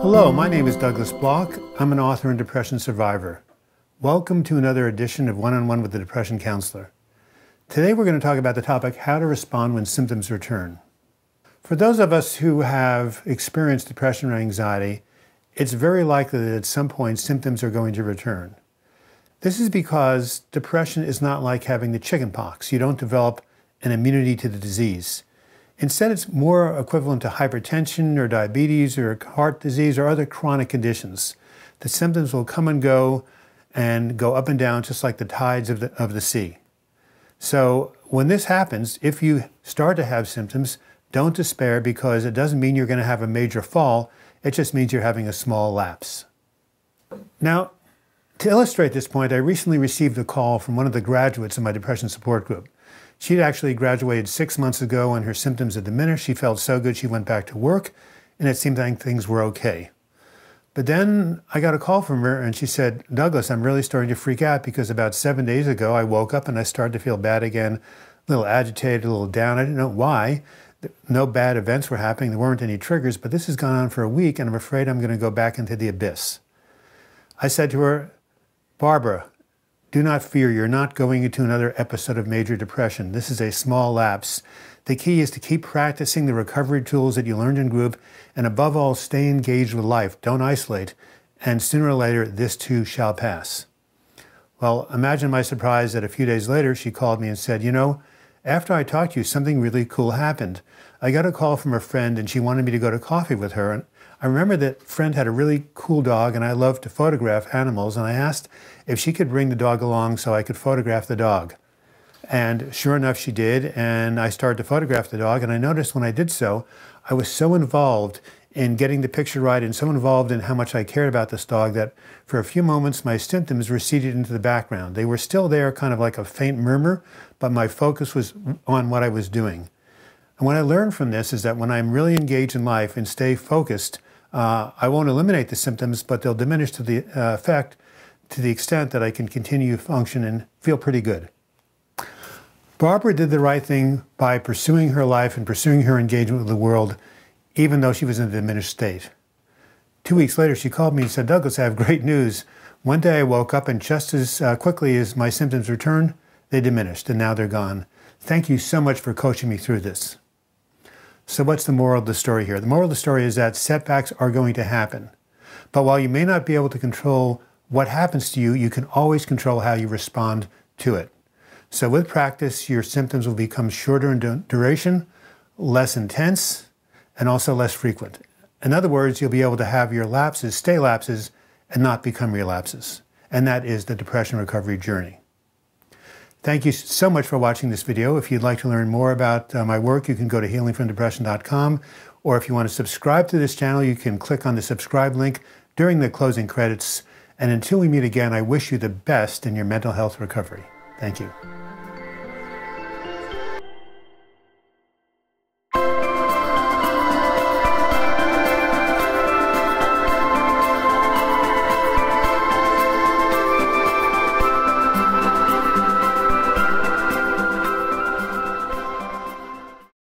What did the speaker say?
Hello, my name is Douglas Bloch. I'm an author and depression survivor. Welcome to another edition of One-on-One with the Depression Counselor. Today we're going to talk about the topic, how to respond when symptoms return. For those of us who have experienced depression or anxiety, it's very likely that at some point symptoms are going to return. This is because depression is not like having the chicken pox. You don't develop an immunity to the disease. Instead, it's more equivalent to hypertension or diabetes or heart disease or other chronic conditions. The symptoms will come and go up and down just like the tides of the sea. So when this happens, if you start to have symptoms, don't despair, because it doesn't mean you're going to have a major fall. It just means you're having a small lapse. Now, to illustrate this point, I recently received a call from one of the graduates in my depression support group. She'd actually graduated 6 months ago and her symptoms had diminished. She felt so good she went back to work and it seemed like things were okay. But then I got a call from her and she said, "Douglas, I'm really starting to freak out because about 7 days ago I woke up and I started to feel bad again, a little agitated, a little down. I didn't know why. No bad events were happening. There weren't any triggers, but this has gone on for a week and I'm afraid I'm going to go back into the abyss." I said to her, "Barbara, do not fear. You're not going into another episode of major depression. This is a small lapse. The key is to keep practicing the recovery tools that you learned in group, and above all, stay engaged with life. Don't isolate, and sooner or later, this too shall pass." Well, imagine my surprise that a few days later, she called me and said, "You know, after I talked to you, something really cool happened. I got a call from a friend and she wanted me to go to coffee with her. And I remember that friend had a really cool dog and I love to photograph animals. And I asked if she could bring the dog along so I could photograph the dog. And sure enough, she did. And I started to photograph the dog. And I noticed when I did so, I was so involved in getting the picture right and so involved in how much I cared about this dog that for a few moments, my symptoms receded into the background. They were still there, kind of like a faint murmur, but my focus was on what I was doing. And what I learned from this is that when I'm really engaged in life and stay focused, I won't eliminate the symptoms, but they'll diminish to the effect to the extent that I can continue to function and feel pretty good. Barbara did the right thing by pursuing her life and pursuing her engagement with the world, even though she was in a diminished state. 2 weeks later, she called me and said, "Douglas, I have great news. One day I woke up and just as quickly as my symptoms returned, they diminished and now they're gone. Thank you so much for coaching me through this." So what's the moral of the story here? The moral of the story is that setbacks are going to happen. But while you may not be able to control what happens to you, you can always control how you respond to it. So with practice, your symptoms will become shorter in duration, less intense, and also less frequent. In other words, you'll be able to have your lapses stay lapses and not become relapses. And that is the depression recovery journey. Thank you so much for watching this video. If you'd like to learn more about my work, you can go to healingfromdepression.com. Or if you want to subscribe to this channel, you can click on the subscribe link during the closing credits. And until we meet again, I wish you the best in your mental health recovery. Thank you.